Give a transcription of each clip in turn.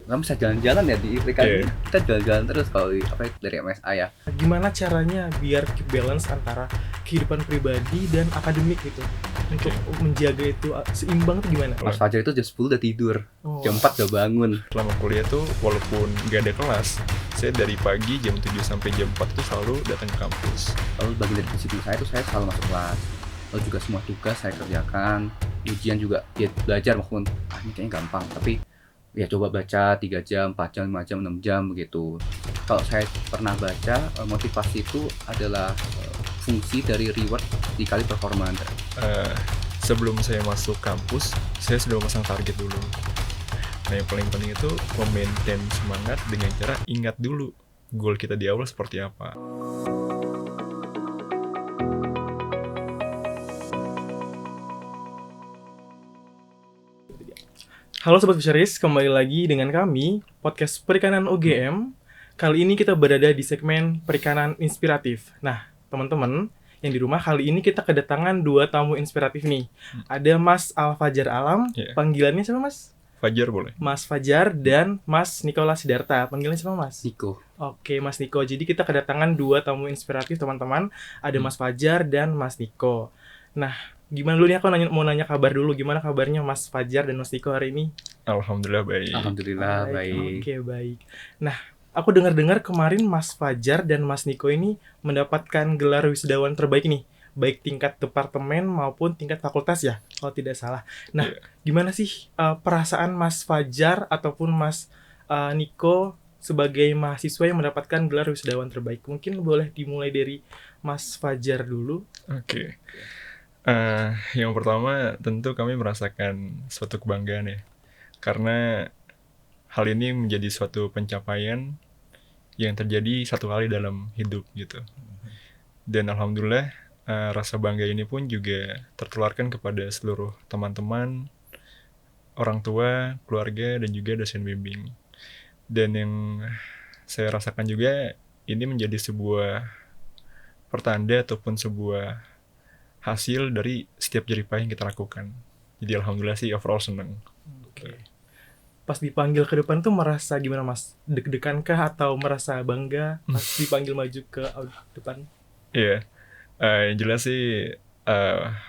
Kamu bisa jalan-jalan ya di IPK ini. Iya. Kita jalan-jalan terus kalau dari MSA ya. Gimana caranya biar keep balance antara kehidupan pribadi dan akademik gitu? Untuk menjaga itu seimbang tuh gimana? Mas Fajar itu jam 10 udah tidur, jam 4 udah bangun. Selama kuliah tuh walaupun gak ada kelas, saya dari pagi jam 7 sampai jam 4 tuh selalu datang ke kampus. Lalu bagian dari disiplin saya tuh saya selalu masuk kelas. Lalu juga semua tugas saya kerjakan, ujian juga ya belajar maupun ini kayaknya gampang, tapi ya coba baca 3 jam, 4 jam, 5 jam, 6 jam begitu. Kalau saya pernah baca, motivasi itu adalah fungsi dari reward dikali performa Anda. Sebelum saya masuk kampus, saya sudah memasang target dulu. Nah, yang paling penting itu memaintain semangat dengan cara ingat dulu goal kita di awal seperti apa. Halo Sobat Fisheries, kembali lagi dengan kami, podcast Perikanan UGM. Kali ini kita berada di segmen Perikanan Inspiratif. Nah, teman-teman yang di rumah, kali ini kita kedatangan 2 tamu inspiratif nih. Ada Mas Al-Fajar Alam, panggilannya siapa Mas? Fajar boleh? Mas Fajar dan Mas Nicholas Sidarta, panggilannya siapa Mas? Niko. Oke, Mas Niko. Jadi kita kedatangan 2 tamu inspiratif teman-teman. Ada Mas Fajar dan Mas Niko. Nah, gimana dulu nih, aku mau nanya kabar dulu. Gimana kabarnya Mas Fajar dan Mas Niko hari ini? Alhamdulillah baik. Alhamdulillah baik. Oke, baik. Nah, aku dengar-dengar kemarin Mas Fajar dan Mas Niko ini mendapatkan gelar wisudawan terbaik nih, baik tingkat departemen maupun tingkat fakultas ya, kalau tidak salah. Nah, gimana sih perasaan Mas Fajar ataupun Mas Niko sebagai mahasiswa yang mendapatkan gelar wisudawan terbaik? Mungkin boleh dimulai dari Mas Fajar dulu. Oke. Yang pertama tentu kami merasakan suatu kebanggaan ya, karena hal ini menjadi suatu pencapaian yang terjadi satu kali dalam hidup gitu. Dan alhamdulillah rasa bangga ini pun juga tertularkan kepada seluruh teman-teman, orang tua, keluarga, dan juga dosen bimbing. Dan yang saya rasakan juga ini menjadi sebuah pertanda ataupun sebuah hasil dari setiap jeripaya yang kita lakukan. Jadi alhamdulillah sih overall seneng. Oke. Pas dipanggil ke depan tuh merasa gimana Mas? Deg-degan kah atau merasa bangga pas dipanggil maju ke depan? Iya, yang jelas sih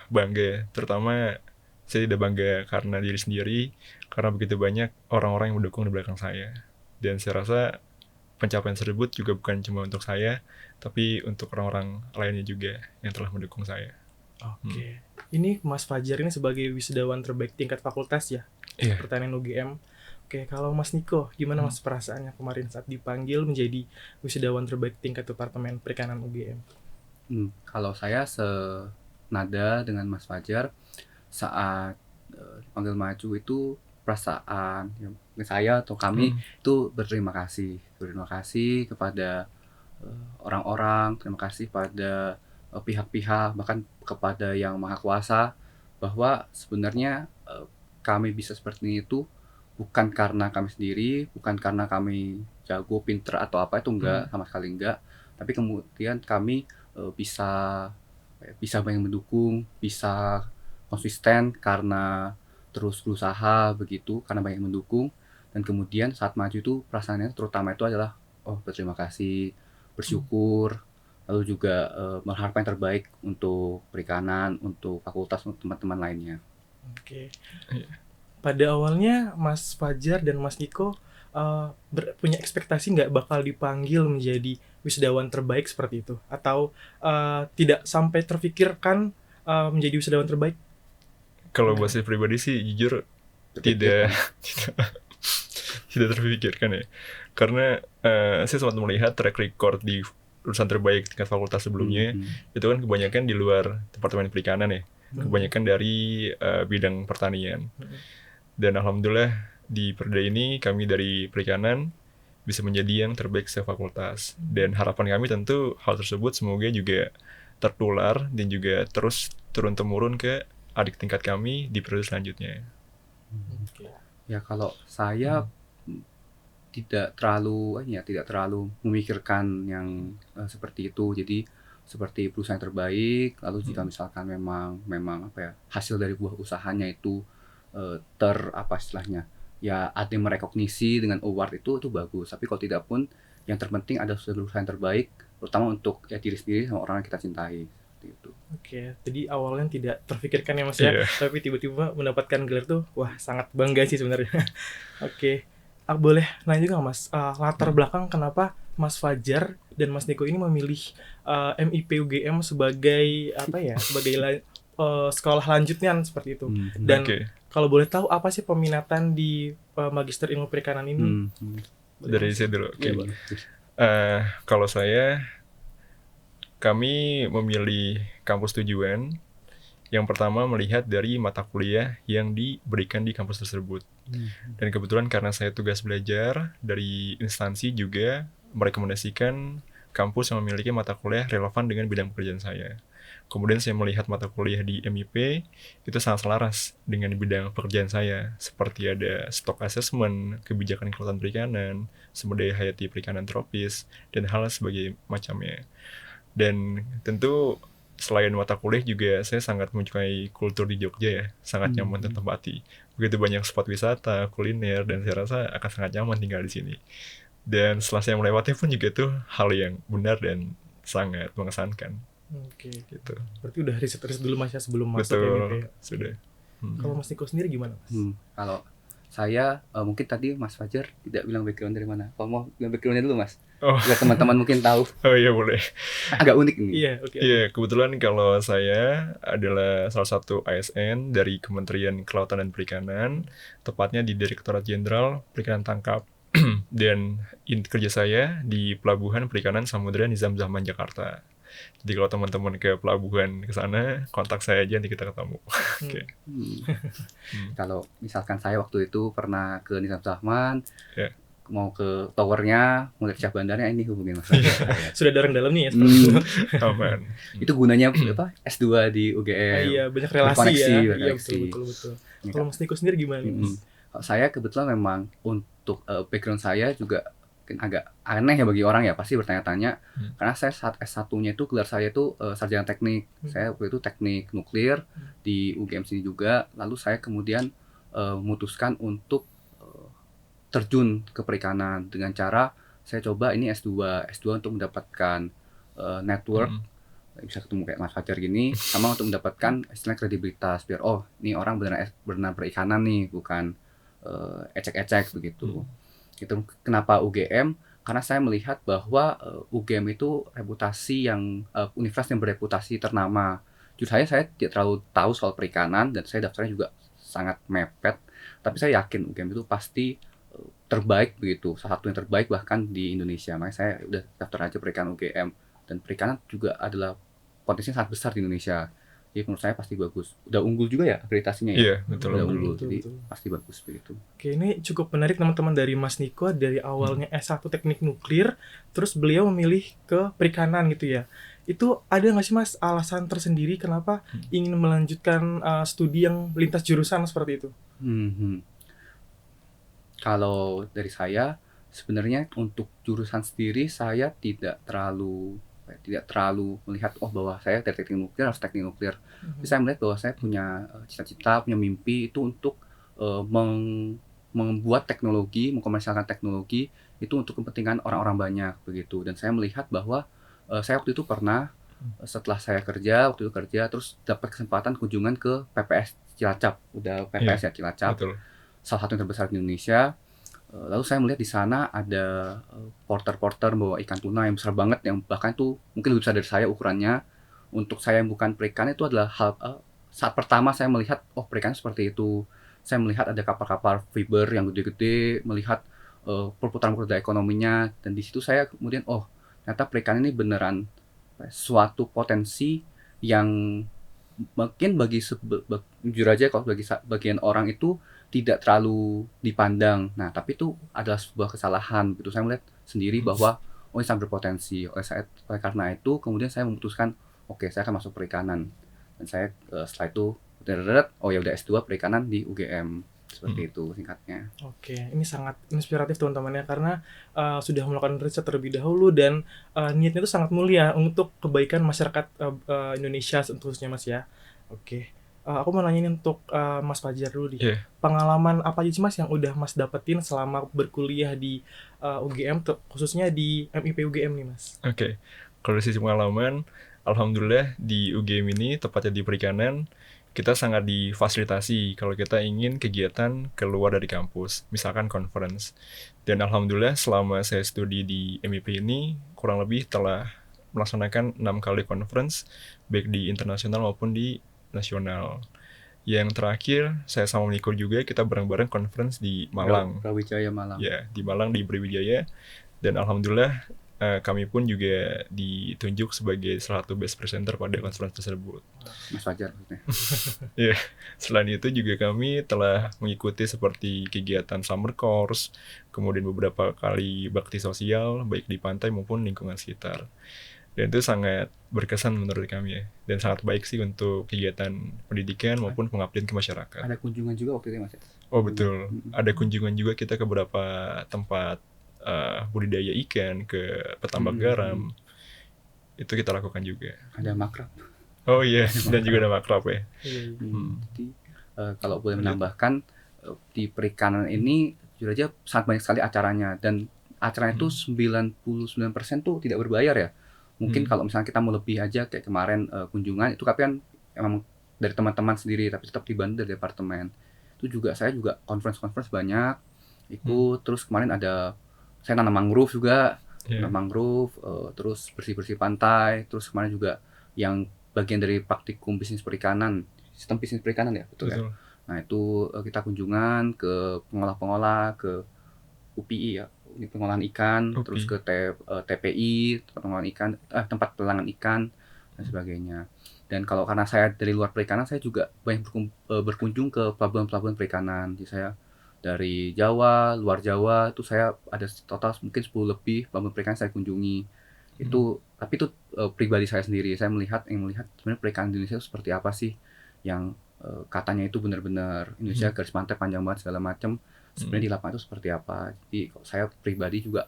bangga ya. Terutama saya tidak bangga karena diri sendiri, karena begitu banyak orang-orang yang mendukung di belakang saya. Dan saya rasa pencapaian tersebut juga bukan cuma untuk saya, tapi untuk orang-orang lainnya juga yang telah mendukung saya. Oke. Ini Mas Fajar ini sebagai wisudawan terbaik tingkat fakultas ya? Iya. Pertanian UGM. Oke, kalau Mas Niko, gimana Mas perasaannya kemarin saat dipanggil menjadi wisudawan terbaik tingkat departemen perikanan UGM? Kalau saya senada dengan Mas Fajar, saat dipanggil maju itu perasaan saya atau kami itu berterima kasih kepada orang-orang, terima kasih pada pihak-pihak, bahkan kepada Yang Maha Kuasa, bahwa sebenarnya kami bisa seperti itu bukan karena kami sendiri, bukan karena kami jago, pinter atau apa, itu enggak, sama sekali enggak. Tapi kemudian kami bisa banyak mendukung, bisa konsisten karena terus berusaha begitu, karena banyak mendukung. Dan kemudian saat maju itu perasaannya terutama itu adalah berterima kasih, bersyukur, lalu juga mengharapkan yang terbaik untuk perikanan, untuk fakultas, untuk teman-teman lainnya. Oke. Pada awalnya Mas Fajar dan Mas Niko punya ekspektasi nggak bakal dipanggil menjadi wisudawan terbaik seperti itu? Atau tidak sampai terfikirkan menjadi wisudawan terbaik? Kalau buat saya pribadi sih jujur tidak terpikirkan ya. Karena saya sempat melihat track record di lulusan terbaik tingkat fakultas sebelumnya, itu kan kebanyakan di luar departemen perikanan ya, kebanyakan dari bidang pertanian. Dan alhamdulillah di periode ini kami dari perikanan bisa menjadi yang terbaik sefakultas. Dan harapan kami tentu hal tersebut semoga juga tertular dan juga terus turun-temurun ke adik tingkat kami di periode selanjutnya. Ya kalau saya tidak terlalu memikirkan yang seperti itu. Jadi seperti perusahaan terbaik, lalu jika misalkan memang hasil dari buah usahanya itu ya ada yang merekognisi dengan award itu bagus. Tapi kalau tidak pun yang terpenting ada lulusan terbaik, terutama untuk ya diri sendiri sama orang yang kita cintai. Seperti itu. Oke, jadi awalnya tidak terfikirkan ya Mas ya, Iya. tapi tiba-tiba mendapatkan gelar tuh, wah sangat bangga sih sebenarnya. Oke, boleh nanya juga nggak, Mas, latar belakang kenapa Mas Fajar dan Mas Niko ini memilih MIP UGM sebagai apa ya, sebagai sekolah lanjutnya seperti itu. Dan Oke. kalau boleh tahu apa sih peminatan di Magister Ilmu Perikanan ini? Boleh, Dari Mas? saya dulu. Oke. Iya, boleh. Kalau kami memilih kampus tujuan. Yang pertama melihat dari mata kuliah yang diberikan di kampus tersebut. Dan kebetulan karena saya tugas belajar dari instansi juga merekomendasikan kampus yang memiliki mata kuliah relevan dengan bidang pekerjaan saya. Kemudian saya melihat mata kuliah di MIP itu sangat selaras dengan bidang pekerjaan saya, seperti ada stock assessment, kebijakan kelautan perikanan, sumber daya hayati perikanan tropis, dan hal sebagai macamnya. Dan tentu selain mata kuliah juga saya sangat menyukai kultur di Jogja ya, sangat nyaman dan tempati. Begitu banyak spot wisata, kuliner, dan saya rasa akan sangat nyaman tinggal di sini. Dan setelah saya melewati pun juga tuh hal yang benar dan sangat mengesankan. Oke, Gitu. berarti udah riset dulu Mas ya sebelum masuk ke MIP. Betul, sudah. Kalau Mas Niko sendiri gimana Mas? Kalau saya mungkin tadi Mas Fajar tidak bilang background dari mana. Kalau mau bilang backgroundnya dulu Mas, Oh, biar teman-teman mungkin tahu. oh iya boleh. Agak unik ini. Iya, oke. Iya, kebetulan kalau saya adalah salah satu ASN dari Kementerian Kelautan dan Perikanan, tepatnya di Direktorat Jenderal Perikanan Tangkap. Dan kerja saya di Pelabuhan Perikanan Samudra Nizam Zaman Jakarta. Jadi kalau teman-teman ke pelabuhan ke sana, kontak saya aja nanti kita ketemu. Oke. Kalau misalkan saya waktu itu pernah ke Nizam Zahman, Ya. mau ke towernya, mau lihat Syah Bandarnya, ini hubungin Mas Fajar. Sudah ada orang dalam nih ya seperti itu. Aman. Itu gunanya apa? S2 di UGM. Iya, banyak relasi Berkoneksi, ya. Iya, berkoneksi. betul. Ya, Kalau Mas Niko sendiri gimana nih, Mas? Kalau saya kebetulan memang untuk background saya juga mungkin agak aneh ya bagi orang ya, pasti bertanya-tanya. Karena saya saat S1-nya itu gelar saya itu sarjana teknik. Saya waktu itu teknik nuklir di UGM sini juga. Lalu saya kemudian memutuskan untuk terjun ke perikanan dengan cara saya coba ini S2 untuk mendapatkan network, bisa ketemu kayak Mas Fajar gini, sama untuk mendapatkan istilah kredibilitas, biar oh ini orang benar perikanan nih, bukan ecek-ecek begitu. Itu kenapa UGM? Karena saya melihat bahwa UGM itu reputasi yang universitas yang bereputasi ternama. Jujur saya tidak terlalu tahu soal perikanan dan saya daftarnya juga sangat mepet, tapi saya yakin UGM itu pasti terbaik begitu, salah satu yang terbaik bahkan di Indonesia. Makanya saya udah daftar aja perikanan UGM, dan perikanan juga adalah potensinya sangat besar di Indonesia. Jadi menurut saya pasti bagus. Udah unggul juga ya akreditasinya ya. Iya, betul. Udah Betul, unggul, betul, jadi betul. pasti bagus begitu. Oke, ini cukup menarik teman-teman dari Mas Niko, dari awalnya S1 teknik nuklir, terus beliau memilih ke perikanan gitu ya. Itu ada nggak sih Mas alasan tersendiri kenapa ingin melanjutkan studi yang lintas jurusan seperti itu? Kalau dari saya sebenarnya untuk jurusan sendiri saya tidak terlalu melihat bahwa saya dari teknik nuklir harus teknik nuklir. Tapi saya melihat bahwa saya punya cita-cita, punya mimpi itu untuk membuat teknologi, mengkomersialkan teknologi itu untuk kepentingan orang-orang banyak begitu. Dan saya melihat bahwa saya waktu itu pernah setelah saya kerja terus dapat kesempatan kunjungan ke PPS Cilacap, udah PPS ya Cilacap. Betul. Salah satu yang terbesar di Indonesia. Lalu saya melihat di sana ada porter-porter bawa ikan tuna yang besar banget, yang bahkan itu mungkin lebih besar dari saya ukurannya. Untuk saya yang bukan perikan itu adalah hal saat pertama saya melihat perikan seperti itu. Saya melihat ada kapal-kapal fiber yang gede-gede, melihat perputaran roda ekonominya, dan di situ saya kemudian ternyata perikan ini beneran suatu potensi yang mungkin jujur aja kalau bagi bagian orang itu tidak terlalu dipandang. Nah, tapi itu adalah sebuah kesalahan gitu. Saya melihat sendiri bahwa ini sangat berpotensi. Oleh karena itu kemudian saya memutuskan saya akan masuk perikanan. Dan saya setelah itu ya udah S2 perikanan di UGM. Seperti itu singkatnya. Oke, ini sangat inspiratif teman-teman ya, karena sudah melakukan riset terlebih dahulu dan niatnya itu sangat mulia untuk kebaikan masyarakat Indonesia khususnya Mas ya. Oke. Aku mau nanya nih untuk Mas Fajar dulu nih. Iya. Pengalaman apa aja sih Mas yang udah Mas dapetin selama berkuliah di UGM, khususnya di MIP UGM nih Mas? Oke. Kalau dari sisi pengalaman, alhamdulillah di UGM ini, tepatnya di perikanan, kita sangat difasilitasi kalau kita ingin kegiatan keluar dari kampus, misalkan conference. Dan alhamdulillah selama saya studi di MIP ini, kurang lebih telah melaksanakan 6 kali conference, baik di internasional maupun di nasional. Yang terakhir, saya sama Niko juga, kita bareng-bareng conference di Malang. Brawijaya Malang. Ya, di Malang, di Brawijaya. Dan alhamdulillah kami pun juga ditunjuk sebagai salah satu best presenter pada conference tersebut. Mas Fajar maksudnya. Ya, selain itu juga kami telah mengikuti seperti kegiatan summer course, kemudian beberapa kali bakti sosial, baik di pantai maupun lingkungan sekitar. Dan itu sangat berkesan menurut kami ya, dan sangat baik sih untuk kegiatan pendidikan maupun pengabdian ke masyarakat. Ada kunjungan juga waktu itu Mas. Oh betul, ada kunjungan juga kita ke beberapa tempat budidaya ikan, ke petambak garam, itu kita lakukan juga. Ada makrab. Oh iya, dan juga ada makrab ya. Jadi kalau boleh menambahkan, di perikanan ini jujur aja sangat banyak sekali acaranya, dan acaranya itu 99% tuh tidak berbayar ya. Mungkin kalau misalnya kita mau lebih aja kayak kemarin kunjungan itu, tapi kan emang dari teman-teman sendiri, tapi tetap dibantu dari departemen. Itu juga saya juga conference banyak ikut. Terus kemarin ada saya nanam mangrove juga, nanam mangrove, terus bersih-bersih pantai. Terus kemarin juga yang bagian dari praktikum bisnis perikanan, sistem bisnis perikanan ya, betul ya. Nah itu kita kunjungan ke pengolah-pengolah, ke UPI ya, ini pengolahan ikan, UPI. terus ke TPI, tempat pengolahan ikan, tempat pelelangan ikan dan sebagainya. Dan kalau karena saya dari luar perikanan, saya juga banyak berkunjung ke pelabuhan-pelabuhan perikanan. Jadi saya dari Jawa, luar Jawa itu saya ada total mungkin 10 lebih pelabuhan perikanan saya kunjungi. Itu tapi itu pribadi saya sendiri. Saya melihat sebenarnya perikanan Indonesia itu seperti apa sih, yang katanya itu benar-benar Indonesia garis pantai panjang banget segala macam. Sebenarnya di lapangan itu seperti apa. Jadi saya pribadi juga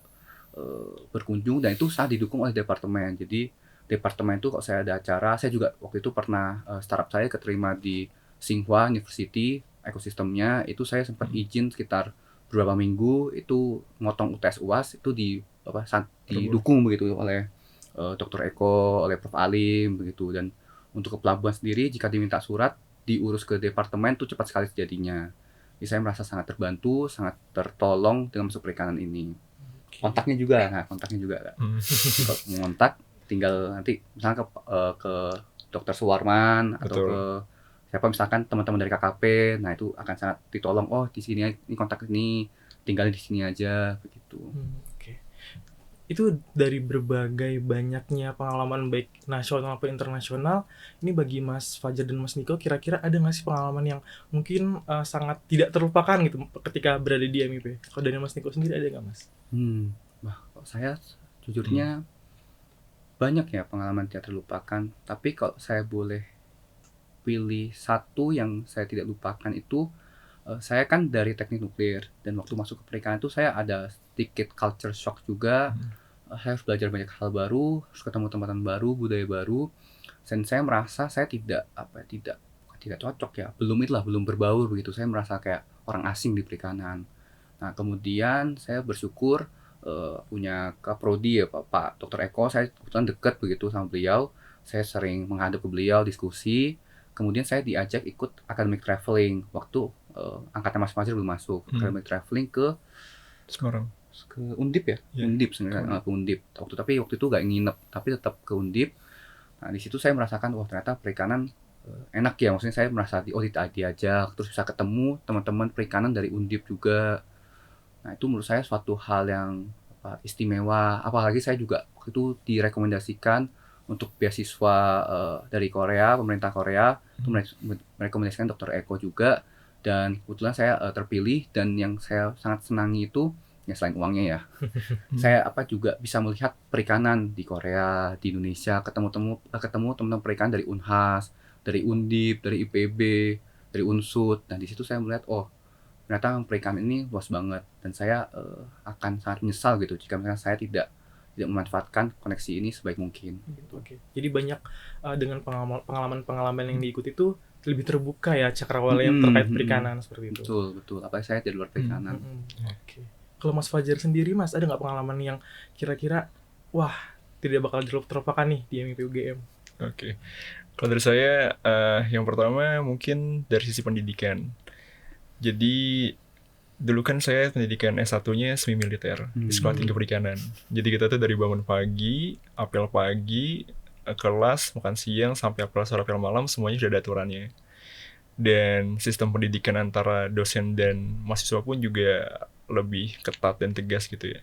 berkunjung, dan itu sangat didukung oleh departemen. Jadi departemen itu kalau saya ada acara, saya juga waktu itu pernah startup saya keterima di Tsinghua University, ekosistemnya itu saya sempat izin sekitar beberapa minggu itu motong UTS UAS itu didukung begitu oleh Dr. Eko, oleh Prof. Alim begitu. Dan untuk ke pelabuhan sendiri, jika diminta surat diurus ke departemen itu cepat sekali terjadinya. Jadi saya merasa sangat terbantu, sangat tertolong dengan masuk perikanan ini. Kontaknya juga. Kalau mau kontak tinggal nanti misalnya ke Dr. Suwarman atau ke siapa misalkan teman-teman dari KKP, nah itu akan sangat ditolong. Oh di sini ini kontak ini, tinggal di sini aja begitu. Oke. Itu dari berbagai banyaknya pengalaman baik nasional maupun internasional, ini bagi Mas Fajar dan Mas Niko, kira-kira ada nggak sih pengalaman yang mungkin sangat tidak terlupakan gitu ketika berada di MIP? Kalau dari Mas Niko sendiri ada nggak Mas? Wah, kalau saya jujurnya banyak ya pengalaman tidak terlupakan. Tapi kalau saya boleh pilih satu yang saya tidak lupakan itu, saya kan dari teknik nuklir, dan waktu masuk ke perikanan itu saya ada sedikit culture shock juga. Saya harus belajar banyak hal baru, harus ketemu teman-teman baru, budaya baru, dan saya merasa saya tidak cocok ya, belum berbaur begitu. Saya merasa kayak orang asing di perikanan. Nah kemudian saya bersyukur punya kaprodi ya Pak Dr. Eko, saya kebetulan dekat begitu sama beliau. Saya sering menghadap ke beliau diskusi. Kemudian saya diajak ikut academic traveling waktu angkatan Mas Fajar belum masuk. Academic traveling ke Semarang, ke Undip ya, Undip sebenarnya, ke Undip. Tapi waktu itu gak nginep, tapi tetap ke Undip. Nah di situ saya merasakan wah ternyata perikanan enak ya, maksudnya saya merasa diajak, terus bisa ketemu teman-teman perikanan dari Undip juga. Nah itu menurut saya suatu hal yang istimewa. Apalagi saya juga waktu itu direkomendasikan untuk beasiswa dari Korea, pemerintah Korea itu merekomendasikan Dr. Eko juga, dan kebetulan saya terpilih. Dan yang saya sangat senangi itu ya selain uangnya ya, saya juga bisa melihat perikanan di Korea, di Indonesia, ketemu teman-teman perikanan dari Unhas, dari Undip, dari IPB, dari Unsud. Dan di situ saya melihat oh ternyata perikanan ini luas banget, dan saya akan sangat menyesal gitu jika misalnya saya tidak tidak memanfaatkan koneksi ini sebaik mungkin. Gitu, oke. Jadi banyak dengan pengalaman-pengalaman yang diikuti itu lebih terbuka ya cakrawalanya terkait perikanan seperti itu. Betul, betul. Apalagi saya di luar perikanan. Oke. Kalau Mas Fajar sendiri, Mas, ada nggak pengalaman yang kira-kira wah tidak bakal terlupakan nih di MIP UGM? Oke. Kalau dari saya, yang pertama mungkin dari sisi pendidikan. Jadi dulu kan saya pendidikan S1-nya semi militer di Sekolah Tinggi Perikanan. Jadi kita tuh dari bangun pagi, apel pagi, kelas, makan siang, sampai apel sore, apel malam, semuanya sudah ada aturannya. Dan sistem pendidikan antara dosen dan mahasiswa pun juga lebih ketat dan tegas gitu ya.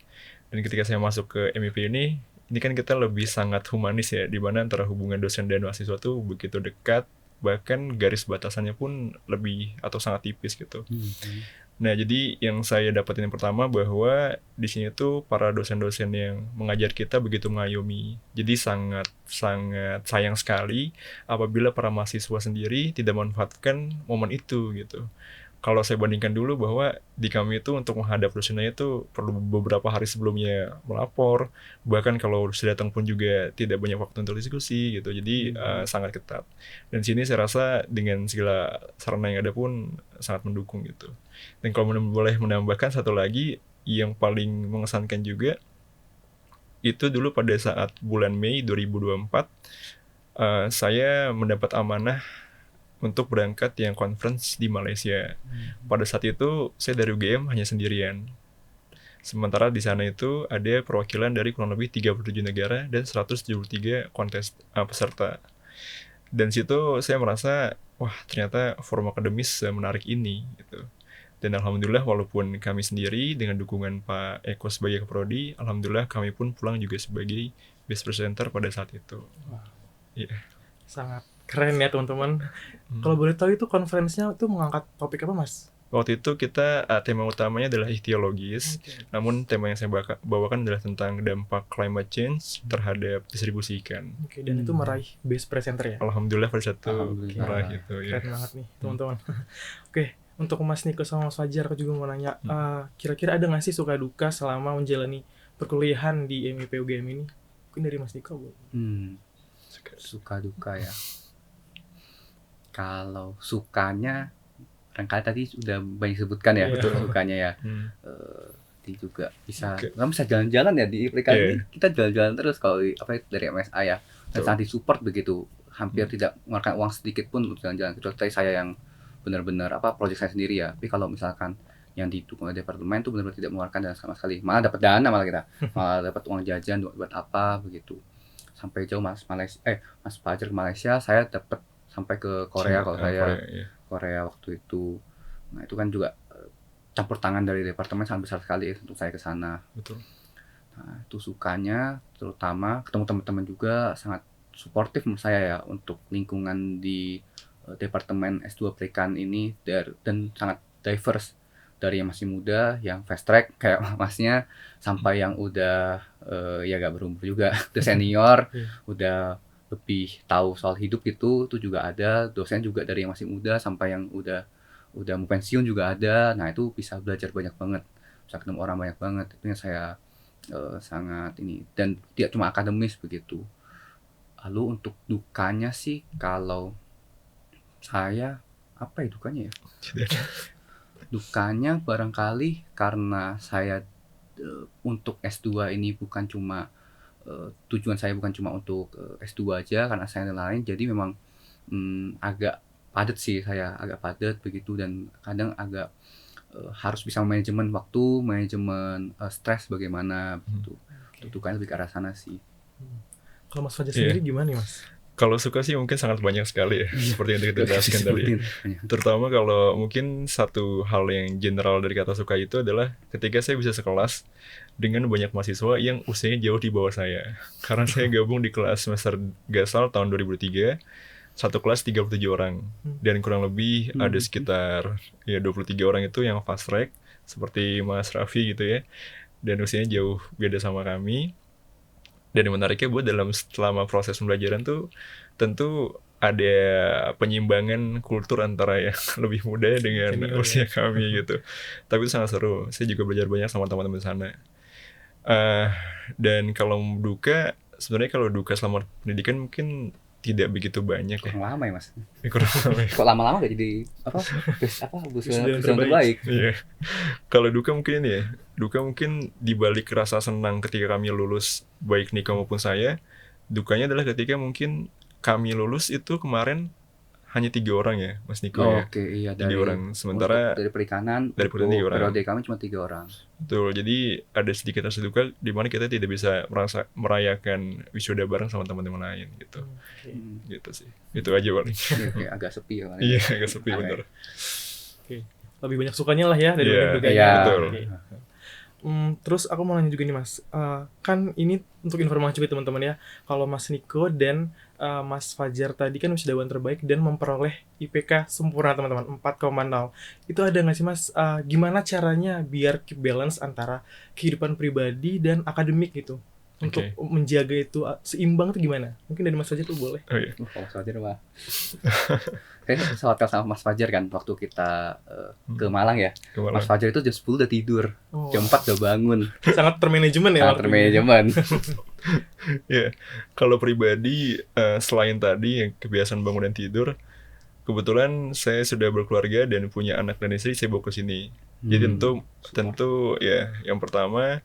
Dan ketika saya masuk ke MIP ini kan kita lebih sangat humanis ya, di mana antara hubungan dosen dan mahasiswa tuh begitu dekat, bahkan garis batasannya pun lebih atau sangat tipis gitu. Nah, jadi yang saya dapatin yang pertama bahwa di sini tuh para dosen-dosen yang mengajar kita begitu mengayomi. Jadi sangat sayang sekali apabila para mahasiswa sendiri tidak memanfaatkan momen itu gitu. Kalau saya bandingkan dulu bahwa di kami itu untuk menghadap dosennya itu perlu beberapa hari sebelumnya melapor, bahkan kalau sudah datang pun juga tidak banyak waktu untuk diskusi gitu. Jadi sangat ketat. Dan sini saya rasa dengan segala sarana yang ada pun sangat mendukung gitu. Dan kalau boleh menambahkan satu lagi yang paling mengesankan juga, itu dulu pada saat bulan Mei 2024 saya mendapat amanah untuk berangkat yang conference di Malaysia. Pada saat itu saya dari UGM hanya sendirian. Sementara di sana itu ada perwakilan dari kurang lebih 37 negara dan 173 peserta. Dan situ saya merasa, wah ternyata forum akademis menarik ini gitu. Dan alhamdulillah walaupun kami sendiri dengan dukungan Pak Eko sebagai Keprodi, alhamdulillah kami pun pulang juga sebagai best presenter pada saat itu. Wow. Yeah. Sangat keren ya teman-teman. Kalau boleh tahu itu konferensinya itu mengangkat topik apa, Mas? Waktu itu kita tema utamanya adalah ichthyoologis. Namun tema yang saya bawakan adalah tentang dampak climate change terhadap distribusi ikan. Dan itu meraih best presenter ya? Alhamdulillah pada saat itu meraih itu ya. Keren banget nih teman-teman. Oke, untuk Mas Niko sama Mas Fajar aku juga mau nanya, kira-kira ada nggak sih suka duka selama menjalani perkuliahan di MIP UGM ini? Mungkin dari Mas Niko. Suka duka ya. Kalau sukanya barangkali tadi sudah banyak sebutkan ya, betul sukanya ya. Jadi juga bisa jalan-jalan ya di perikanan ini, kita jalan-jalan terus kalau dari MSA ya. Dan sangat disupport begitu, hampir tidak mengeluarkan uang sedikit pun untuk jalan-jalan. Kecuali saya yang benar-benar proyek saya sendiri ya. Tapi kalau misalkan yang didukung oleh departemen itu benar-benar tidak mengeluarkan dana sama sekali, malah dapat dana, malah dapat uang jajan buat apa begitu. Sampai jauh Mas Fajar ke Malaysia, saya dapat sampai ke Korea kalau saya Korea waktu itu. Nah itu kan juga campur tangan dari departemen sangat besar sekali untuk saya ke sana. Betul. Nah itu sukanya, terutama ketemu teman-teman juga sangat suportif menurut saya ya untuk lingkungan di departemen S2 Perikanan ini, dan sangat diverse, dari yang masih muda, yang fast track kayak masnya, sampai yang udah ya gak berumur juga, udah senior, udah lebih tahu soal hidup itu juga ada. Dosen juga dari yang masih muda sampai yang udah mau pensiun juga ada. Nah itu bisa belajar banyak banget, bisa ketemu orang banyak banget. Itu yang saya sangat ini, dan tidak cuma akademis begitu. Lalu untuk dukanya sih, kalau saya apa ya dukanya ya? Dukanya barangkali karena saya untuk S2 ini bukan cuma tujuan saya bukan cuma untuk S2 aja, karena saya lain, jadi memang agak padat sih, saya agak padat begitu, dan kadang agak harus bisa manajemen waktu, manajemen stres bagaimana begitu. Dukanya lebih ke arah sana sih. Kalau Mas Fajar sendiri gimana nih Mas? Kalau suka sih mungkin sangat banyak sekali ya, seperti yang kita jelaskan tadi. Terutama kalau mungkin satu hal yang general dari kata suka itu adalah ketika saya bisa sekelas dengan banyak mahasiswa yang usianya jauh di bawah saya. Karena saya gabung di kelas semester Gasal tahun 2003, satu kelas 37 orang. Dan kurang lebih ada sekitar 23 orang itu yang fast track, seperti Mas Raffi gitu ya. Dan usianya jauh beda sama kami. Dan yang menariknya buat selama proses pembelajaran tuh tentu ada penyimbangan kultur antara yang lebih muda dengan usia kami gitu. Tapi itu sangat seru. Saya juga belajar banyak sama teman-teman di sana. Eh, dan kalau duka, sebenarnya kalau duka selama pendidikan mungkin tidak begitu banyak ya. Kurang lama ya mas. Kurang lebih. Kok lama-lama gak jadi apa? Wisudawan Wisudawan terbaik. terbaik. Iya. Kalau duka mungkin ini ya, duka mungkin dibalik rasa senang ketika kami lulus, baik Niko maupun saya, dukanya adalah ketika mungkin kami lulus itu kemarin hanya 3 orang ya, Mas Niko ya. Oke, iya 3 orang, untuk sementara dari perikanan dari perikanan 3 untuk orang. periode kami cuma 3 orang. Betul, jadi ada sedikit rasa duka di mana kita tidak bisa merayakan wisuda bareng sama teman-teman lain gitu. Oke. Gitu sih. Itu aja paling. Iya, kayak agak sepi ya kemarin. Iya, agak sepi Agak- bener. Oke. Lebih banyak sukanya lah ya Iya, daripada dukanya. Iya. betul. Oke. Terus aku mau nanya juga nih Mas, kan ini untuk informasi juga teman-teman ya, kalau Mas Niko dan Mas Fajar tadi kan wisudawan terbaik dan memperoleh IPK sempurna teman-teman 4,0. Itu ada nggak sih Mas, gimana caranya biar keep balance antara kehidupan pribadi dan akademik gitu? Untuk Oke. menjaga itu seimbang tuh gimana? Mungkin dari Mas Fajar tuh boleh. Oh iya. Kalau Mas Fajar mah. Saya sholat sama Mas Fajar kan waktu kita ke Malang ya. Kemarin. Mas Fajar itu jam 10 udah tidur, Oh, jam 4 udah bangun. sangat termanajemen ya. Sangat waktunya. termanajemen. Ya, kalau pribadi selain tadi yang kebiasaan bangun dan tidur, kebetulan saya sudah berkeluarga dan punya anak dan istri, saya bawa ke sini. Jadi tentu ya yang pertama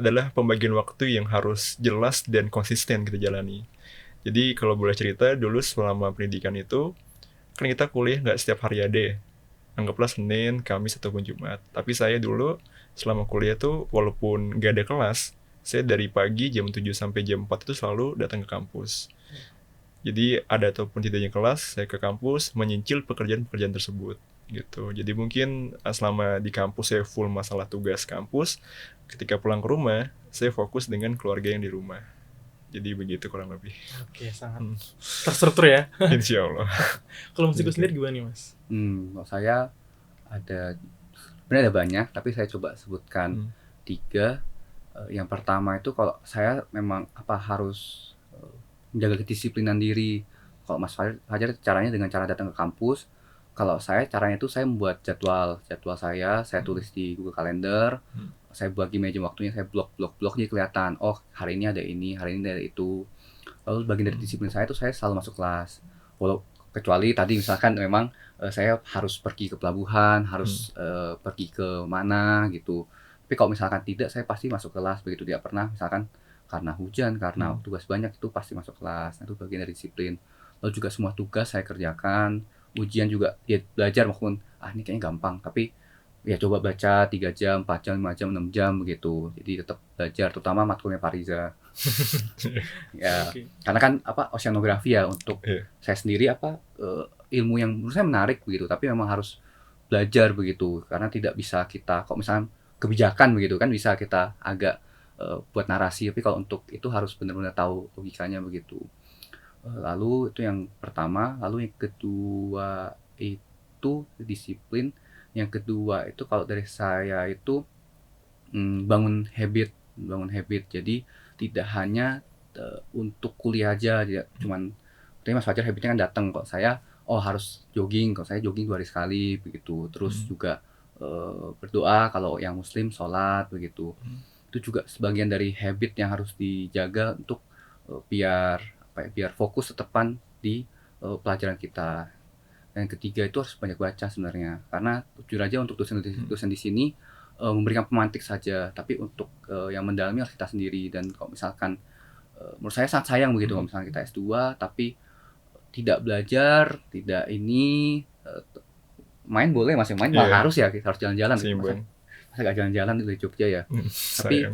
adalah pembagian waktu yang harus jelas dan konsisten kita jalani. Jadi kalau boleh cerita, dulu selama pendidikan itu kan kita kuliah nggak setiap hari ada ya. Anggaplah Senin, Kamis ataupun Jumat. Tapi saya dulu selama kuliah tuh walaupun nggak ada kelas, saya dari pagi jam 7 sampai jam 4 itu selalu datang ke kampus. Jadi ada ataupun tidaknya kelas, saya ke kampus menyincil pekerjaan-pekerjaan tersebut gitu. Jadi mungkin selama di kampus saya full masalah tugas kampus, ketika pulang ke rumah, saya fokus dengan keluarga yang di rumah. Jadi begitu kurang lebih. Oke, sangat terstruktur ya. Insya Allah. Kalau Mas Niko Oke. sendiri gimana nih Mas? Kalau saya ada sebenarnya ada banyak, tapi saya coba sebutkan 3. Yang pertama itu kalau saya memang harus menjaga kedisiplinan diri. Kalau Mas Fajar caranya dengan cara datang ke kampus. Kalau saya caranya itu saya membuat jadwal saya tulis di Google Calendar. Saya bagi meja waktunya, saya blok jadi kelihatan. Oh, hari ini ada ini, hari ini ada itu. Lalu bagian dari disiplin saya itu saya selalu masuk kelas. Kecuali tadi misalkan memang saya harus pergi ke pelabuhan, harus pergi ke mana gitu. Tapi kalau misalkan tidak, saya pasti masuk kelas, begitu tidak pernah misalkan karena hujan, karena tugas banyak, itu pasti masuk kelas. Itu bagian dari disiplin. Lalu juga semua tugas saya kerjakan, ujian juga ya belajar maupun ini kayaknya gampang, tapi ya coba baca 3 jam, 4 jam, 5 jam, 6 jam begitu. Jadi tetap belajar, terutama matkulnya Pariza. Ya, Oke. karena kan oceanografi ya untuk Iya. saya sendiri ilmu yang menurut saya menarik begitu, tapi memang harus belajar begitu, karena tidak bisa kita kok misalnya kebijakan begitu kan bisa kita agak buat narasi, tapi kalau untuk itu harus benar-benar tahu logikanya begitu. Lalu itu yang pertama, lalu yang kedua itu disiplin. Yang kedua itu kalau dari saya itu bangun habit. Jadi tidak hanya untuk kuliah aja, tidak cuman tadi Mas Fajar habitnya kan datang, kok saya harus jogging, kalau saya jogging 2 hari sekali begitu. Terus juga berdoa, kalau yang muslim sholat begitu. Itu juga sebagian dari habit yang harus dijaga untuk biar fokus tetepan di pelajaran kita. Dan ketiga itu harus banyak baca sebenarnya, karena jujur aja untuk dosen di sini memberikan pemantik saja, tapi untuk yang mendalami harus kita sendiri. Dan kalau misalkan menurut saya sangat sayang begitu kalau misalnya kita S2 tapi tidak belajar, tidak ini main boleh masih main, malah harus ya kita harus jalan-jalan. Masa gak jalan-jalan di Jogja ya. Tapi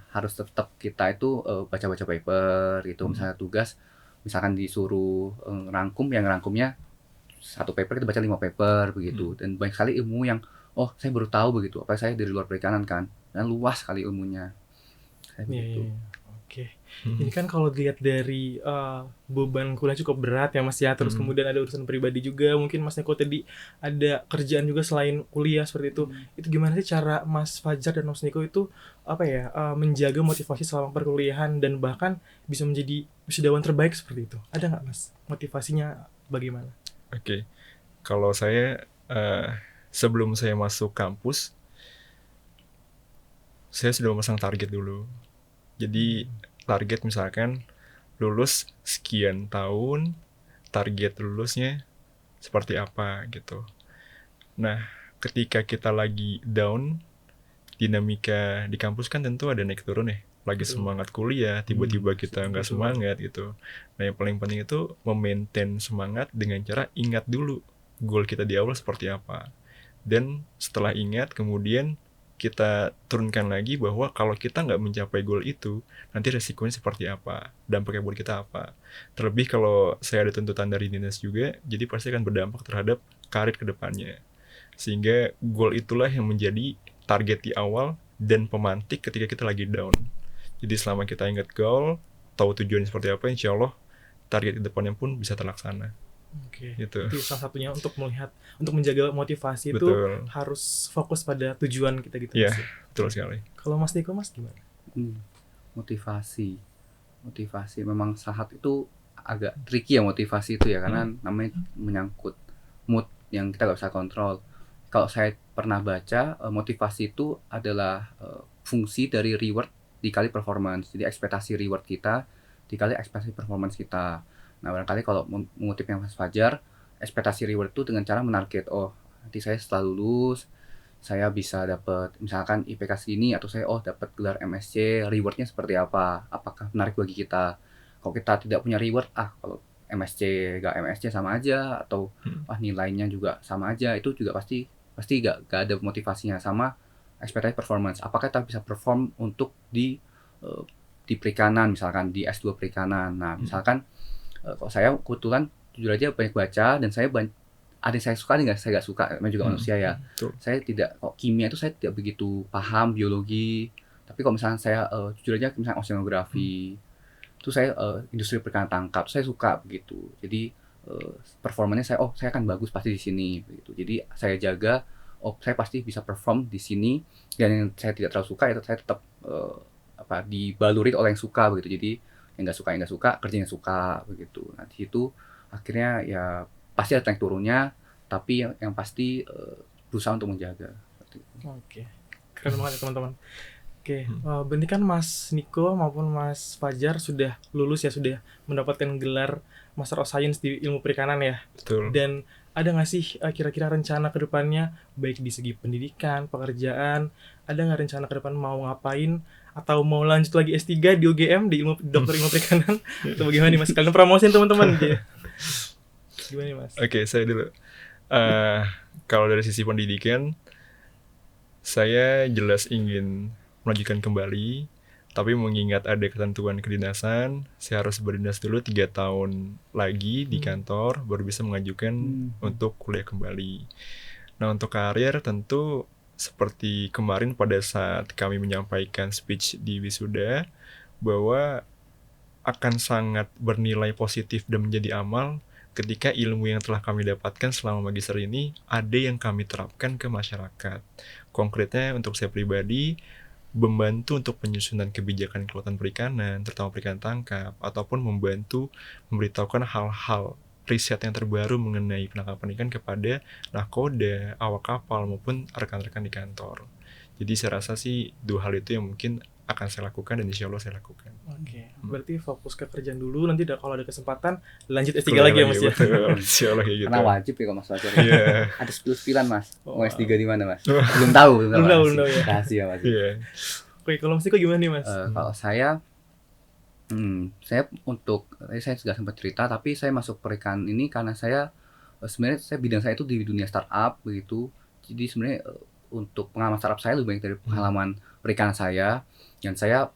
harus tetap kita itu baca-baca paper gitu. Misalnya tugas, misalkan disuruh rangkumnya 1 paper kita baca 5 paper begitu. Dan banyak sekali ilmu yang saya baru tahu begitu. Apalagi saya dari luar perikanan kan, dan luas sekali ilmunya. Begitu. Oke. Ini kan kalau dilihat dari beban kuliah cukup berat ya Mas ya, terus kemudian ada urusan pribadi juga, mungkin Mas Niko tadi ada kerjaan juga selain kuliah seperti itu. Itu gimana sih cara Mas Fajar dan Mas Niko itu menjaga motivasi selama perkuliahan dan bahkan bisa menjadi wisudawan terbaik seperti itu? Ada nggak Mas motivasinya bagaimana? Oke. Kalau saya sebelum saya masuk kampus, saya sudah memasang target dulu. Jadi target misalkan lulus sekian tahun, target lulusnya seperti apa gitu. Nah, ketika kita lagi down, dinamika di kampus kan tentu ada naik turun ya. Lagi Betul. semangat kuliah, tiba-tiba kita nggak betul. semangat gitu. Nah, yang paling penting itu memaintain semangat dengan cara ingat dulu goal kita di awal seperti apa. Dan setelah ingat, kemudian kita turunkan lagi bahwa kalau kita nggak mencapai goal itu, nanti resikonya seperti apa, dampaknya buat kita apa. Terlebih kalau saya ada tuntutan dari dinas juga, jadi pasti akan berdampak terhadap karir kedepannya. Sehingga goal itulah yang menjadi target di awal dan pemantik ketika kita lagi down. Jadi selama kita ingat goal, tahu tujuannya seperti apa, insya Allah target di depannya pun bisa terlaksana. Oke. Gitu. Itu salah satunya untuk menjaga motivasi itu Betul. harus fokus pada tujuan kita gitu. Iya, Mas. betul sekali. Kalau Mas Niko, Mas gimana? Motivasi memang saat itu agak tricky ya motivasi itu ya, karena namanya menyangkut mood yang kita nggak bisa kontrol. Kalau saya pernah baca, motivasi itu adalah fungsi dari reward dikali performance. Jadi ekspektasi reward kita dikali ekspektasi performance kita. Nah, barangkali kalau mengutip yang Mas Fajar, ekspektasi reward itu dengan cara menarget, oh nanti saya setelah lulus saya bisa dapat misalkan IPK segini, atau saya dapat gelar MSc, rewardnya seperti apa, apakah menarik bagi kita. Kalau kita tidak punya reward, kalau MSc gak MSc sama aja, atau nilainya juga sama aja, itu juga pasti gak ada motivasinya. Sama ekspektasi performance, apakah kita bisa perform untuk di perikanan, misalkan di S2 perikanan. Nah, misalkan kalau saya kebetulan jujur aja banyak baca, dan saya ada yang saya suka, ada yang saya gak suka, namanya juga manusia ya. Betul. Saya tidak, kok kimia itu saya tidak begitu paham, biologi. Tapi kalau misalnya saya jujur aja, misalnya oceanografi, itu saya industri perikanan tangkap, saya suka begitu. Jadi performanya saya akan bagus pasti di sini begitu. Jadi saya jaga, saya pasti bisa perform di sini. Dan yang saya tidak terlalu suka itu saya tetap dibaluri oleh yang suka begitu. Jadi yang nggak suka, kerjanya suka begitu. Nah, di situ akhirnya ya pasti ada naik turunnya, tapi yang pasti berusaha untuk menjaga. Oke, keren banget ya teman-teman. Oke, berarti kan Mas Niko maupun Mas Fajar sudah lulus ya, sudah mendapatkan gelar Master of Science di ilmu perikanan ya. Betul. Dan ada nggak sih kira-kira rencana ke depannya, baik di segi pendidikan, pekerjaan, ada nggak rencana ke depan mau ngapain, atau mau lanjut lagi S3 di UGM di dokter ilmu perikanan, atau bagaimana nih Mas? Kalian promosiin teman-teman. Gimana nih Mas? Oke, saya dulu. Kalau dari sisi pendidikan, saya jelas ingin melanjutkan kembali, tapi mengingat ada ketentuan kedinasan, saya harus berdinas dulu 3 tahun lagi di kantor, baru bisa mengajukan untuk kuliah kembali. Nah, untuk karir tentu seperti kemarin pada saat kami menyampaikan speech di wisuda, bahwa akan sangat bernilai positif dan menjadi amal ketika ilmu yang telah kami dapatkan selama magister ini ada yang kami terapkan ke masyarakat. Konkretnya untuk saya pribadi, membantu untuk penyusunan kebijakan kelautan perikanan, terutama perikanan tangkap, ataupun membantu memberitahukan hal-hal riset yang terbaru mengenai penangkapan ikan kepada nahkoda, awak kapal, maupun rekan-rekan di kantor. Jadi saya rasa sih 2 hal itu yang mungkin akan saya lakukan, dan insya Allah saya lakukan. Oke, berarti fokus ke kerjaan dulu, nanti kalau ada kesempatan lanjut S3 lagi ya Mas ya. Betul, insya Allah kayak gitu. Karena wajib ya kalau Mas Fajar. Iya. Ada 10 Mas. Mau Wow. S3 di mana Mas? Belum tahu Belum tahu ya. Rahasia Mas. Iya. Oke, kalau Mas Niko gimana nih Mas? Kalau saya saya juga sempat cerita, tapi saya masuk perikanan ini karena saya sebenarnya bidang saya itu di dunia startup begitu. Jadi sebenarnya untuk pengalaman startup saya lebih banyak dari pengalaman perikanan saya, dan saya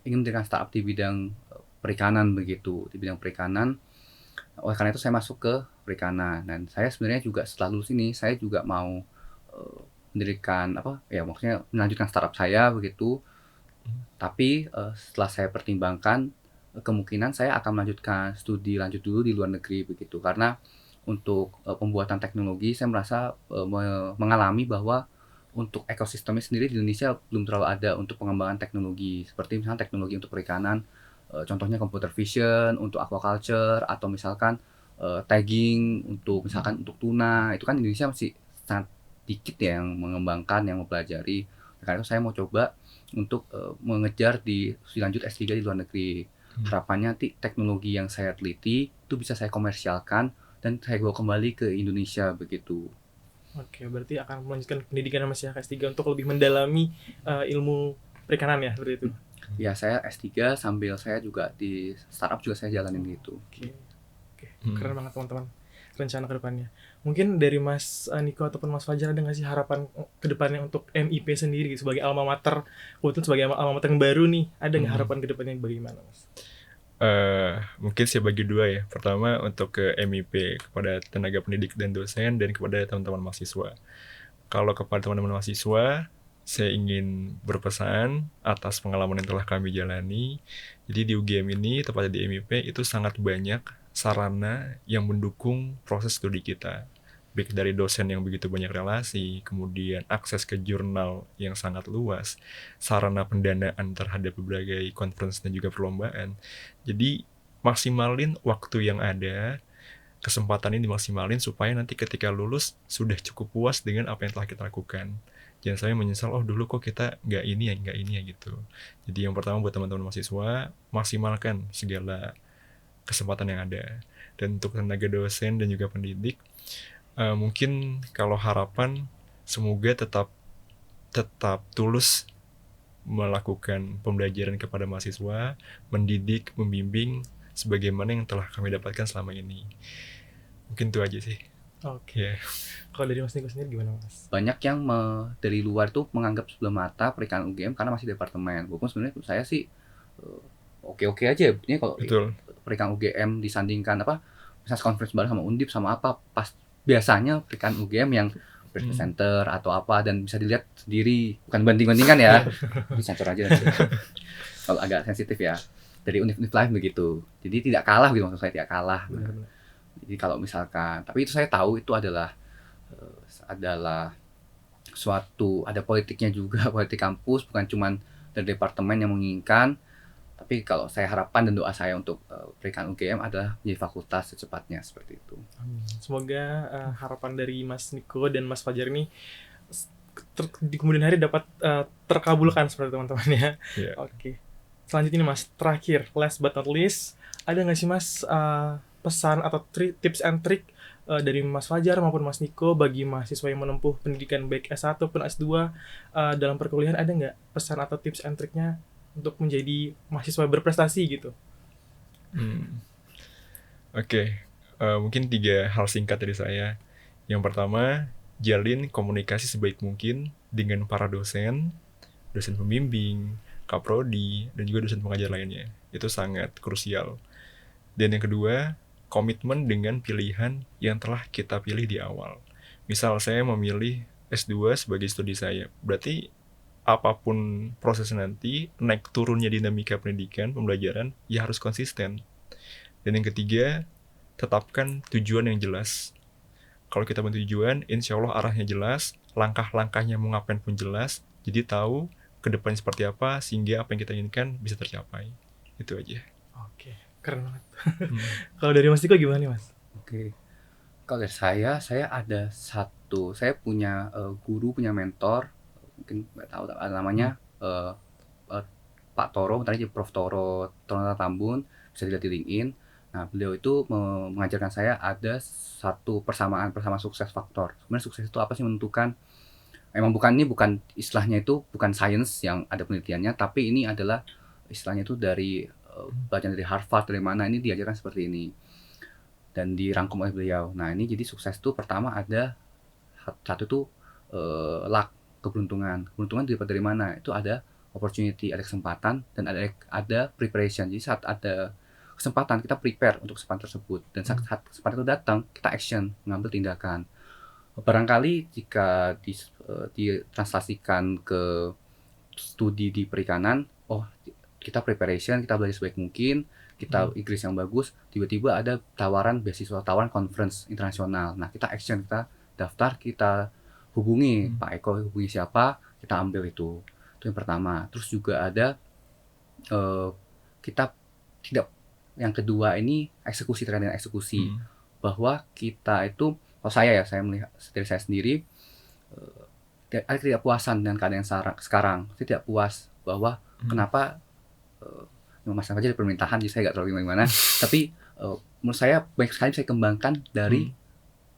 ingin mendirikan startup di bidang perikanan begitu, di bidang perikanan. Oleh karena itu saya masuk ke perikanan, dan saya sebenarnya juga setelah lulus ini saya juga mau mendirikan maksudnya melanjutkan startup saya begitu. Tapi setelah saya pertimbangkan, kemungkinan saya akan melanjutkan studi lanjut dulu di luar negeri begitu, karena untuk pembuatan teknologi saya merasa mengalami bahwa untuk ekosistemnya sendiri di Indonesia belum terlalu ada untuk pengembangan teknologi, seperti misalnya teknologi untuk perikanan, contohnya computer vision untuk aquaculture, atau misalkan tagging untuk misalkan untuk tuna. Itu kan Indonesia masih sangat dikit ya yang mengembangkan, yang mempelajari. Karena itu saya mau coba untuk mengejar di studi lanjut S3 di luar negeri. Harapannya nanti teknologi yang saya teliti itu bisa saya komersialkan dan saya bawa kembali ke Indonesia begitu. Oke, berarti akan melanjutkan pendidikan Mas ya S3 untuk lebih mendalami ilmu perikanan ya, seperti itu. Ya, saya S3 sambil saya juga di startup juga saya jalanin gitu. Oke. Keren banget teman-teman rencana ke depannya. Mungkin dari Mas Niko ataupun Mas Fajar ada nggak sih harapan ke depannya untuk MIP sendiri sebagai alma mater, kebetulan sebagai alma mater yang baru nih, ada nggak harapan ke depannya bagaimana Mas? Mungkin saya bagi dua ya. Pertama untuk ke MIP, kepada tenaga pendidik dan dosen, dan kepada teman-teman mahasiswa. Kalau kepada teman-teman mahasiswa, saya ingin berpesan atas pengalaman yang telah kami jalani. Jadi di UGM ini, tepatnya di MIP, itu sangat banyak sarana yang mendukung proses studi kita. Baik dari dosen yang begitu banyak relasi, kemudian akses ke jurnal yang sangat luas, sarana pendanaan terhadap berbagai conference dan juga perlombaan. Jadi maksimalin waktu yang ada, kesempatan ini dimaksimalin supaya nanti ketika lulus sudah cukup puas dengan apa yang telah kita lakukan. Jangan sampai menyesal, oh dulu kok kita nggak ini ya gitu. Jadi yang pertama buat teman-teman mahasiswa, maksimalkan segala kesempatan yang ada. Dan untuk tenaga dosen dan juga pendidik, mungkin kalau harapan semoga tetap tulus melakukan pembelajaran kepada mahasiswa, mendidik, membimbing sebagaimana yang telah kami dapatkan selama ini. Mungkin itu aja sih. Oke. Kalau dari Mas Niko sendiri gimana Mas? Banyak yang dari luar tuh menganggap sebelah mata perikanan UGM karena masih departemen. Walaupun sebenarnya menurut saya sih oke-oke aja. Betulnya kalau Betul. perikanan UGM disandingkan misalnya conference bareng sama Undip sama apa, pas biasanya perikanan UGM yang presenter atau apa, dan bisa dilihat sendiri, bukan banding-bandingkan ya. Ini sensor aja kalau agak sensitif ya, dari univ lain begitu. Jadi tidak kalah gitu, maksud saya tidak kalah. Benar-benar. Jadi kalau misalkan, tapi itu saya tahu itu adalah suatu, ada politiknya juga, politik kampus, bukan cuman dari departemen yang menginginkan. Tapi kalau saya harapkan dan doa saya untuk perikanan UGM adalah menjadi fakultas secepatnya, seperti itu. Semoga harapan dari Mas Niko dan Mas Fajar ini di kemudian hari dapat terkabulkan seperti teman-teman ya. Yeah. Oke. Selanjutnya nih Mas, terakhir, last but not least, ada nggak sih Mas pesan atau tips and trick dari Mas Fajar maupun Mas Niko bagi mahasiswa yang menempuh pendidikan baik S1 maupun S2 dalam perkuliahan, ada nggak pesan atau tips and tricknya untuk menjadi mahasiswa berprestasi gitu? Oke. Mungkin 3 hal singkat dari saya. Yang pertama, jalin komunikasi sebaik mungkin dengan para dosen pembimbing, kaprodi, dan juga dosen pengajar lainnya. Itu sangat krusial. Dan yang kedua, komitmen dengan pilihan yang telah kita pilih di awal. Misal saya memilih S2 sebagai studi saya, berarti apapun prosesnya nanti, naik turunnya dinamika pendidikan, pembelajaran, ya harus konsisten. Dan yang ketiga, tetapkan tujuan yang jelas. Kalau kita punya tujuan, insya Allah arahnya jelas, langkah-langkahnya mau ngapain pun jelas, jadi tahu ke depan seperti apa, sehingga apa yang kita inginkan bisa tercapai. Itu aja. Oke, keren banget. Kalau dari Mas Niko gimana nih Mas? Oke. Kalau dari saya ada saya punya guru, punya mentor, mungkin nggak tahu namanya, Pak Toro, bentar aja, Prof. Toro Tambun, bisa dilihat di LinkedIn. Nah, beliau itu mengajarkan saya ada satu persamaan sukses faktor. Sebenarnya sukses itu apa sih menentukan? Emang ini bukan istilahnya, itu bukan sains yang ada penelitiannya, tapi ini adalah istilahnya itu dari bacaan dari Harvard, dari mana, ini diajarkan seperti ini dan dirangkum oleh beliau. Nah, ini jadi sukses itu pertama ada satu tuh luck, keberuntungan didapat dari mana? Itu ada opportunity, ada kesempatan, dan ada preparation. Jadi saat ada kesempatan, kita prepare untuk kesempatan tersebut, dan saat kesempatan itu datang, kita action, mengambil tindakan. Barangkali jika ditranslasikan ke studi di perikanan, kita preparation, kita belajar sebaik mungkin, kita Inggris yang bagus, tiba-tiba ada tawaran beasiswa, tawaran conference internasional. Nah, kita action, kita daftar, kita hubungi Pak Eko, hubungi siapa, kita ambil itu yang pertama. Terus juga ada kita tidak, yang kedua ini eksekusi, terkait eksekusi, bahwa kita itu, kalau saya melihat dari saya sendiri, ada ketidakpuasan dengan keadaan yang sekarang. Tidak puas bahwa kenapa Mas aja di permintaan, jadi saya nggak terlalu gimana. Tapi menurut saya banyak sekali saya kembangkan dari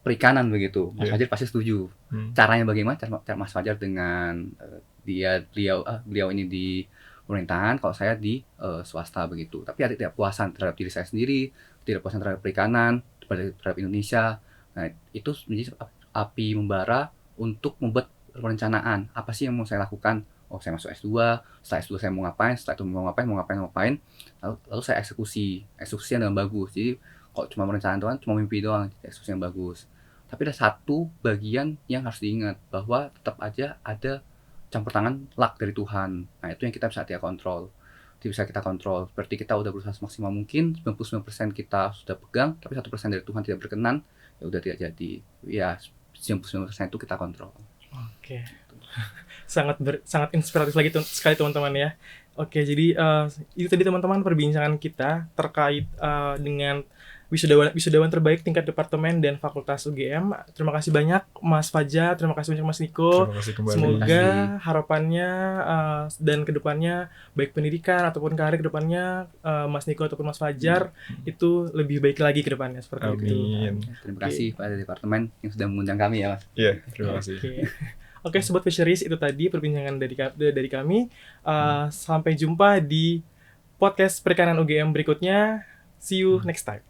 perikanan begitu. Mas Fajar pasti setuju. Caranya bagaimana? Cara Mas Fajar dengan beliau ini di pemerintahan, kalau saya di swasta begitu. Tapi ada ketidakpuasan terhadap diri saya sendiri, ketidakpuasan terhadap perikanan, terhadap Indonesia. Nah, itu menjadi api membara untuk membuat perencanaan. Apa sih yang mau saya lakukan? Oh, saya masuk S2, setelah S2 saya mau ngapain, setelah itu mau ngapain, lalu saya eksekusi yang dengan bagus. Jadi kalau cuma perencanaan doang, cuma mimpi doang, eksekusi yang bagus. Tapi ada satu bagian yang harus diingat, bahwa tetap aja ada campur tangan luck dari Tuhan. Nah, itu yang kita bisa kontrol. Itu bisa kita kontrol. Seperti kita udah berusaha semaksimal mungkin, 99% kita sudah pegang, tapi 1% dari Tuhan tidak berkenan, ya udah tidak jadi. Ya, 99% itu kita kontrol. Oke. sangat inspiratif lagi sekali teman-teman ya. Oke, jadi itu tadi teman-teman perbincangan kita terkait dengan wisudawan terbaik tingkat departemen dan fakultas UGM. Terima kasih banyak Mas Fajar, terima kasih banyak Mas Niko. Terima kasih kembali. Semoga harapannya dan kedepannya baik pendidikan ataupun karir kedepannya Mas Niko ataupun Mas Fajar itu lebih baik lagi kedepannya seperti itu. Amin. Terima kasih pada departemen yang sudah mengundang kami ya, Mas. Iya, terima kasih. Oke, Sobat Fisheries, itu tadi perbincangan dari kami. Sampai jumpa di podcast Perikanan UGM berikutnya. See you next time.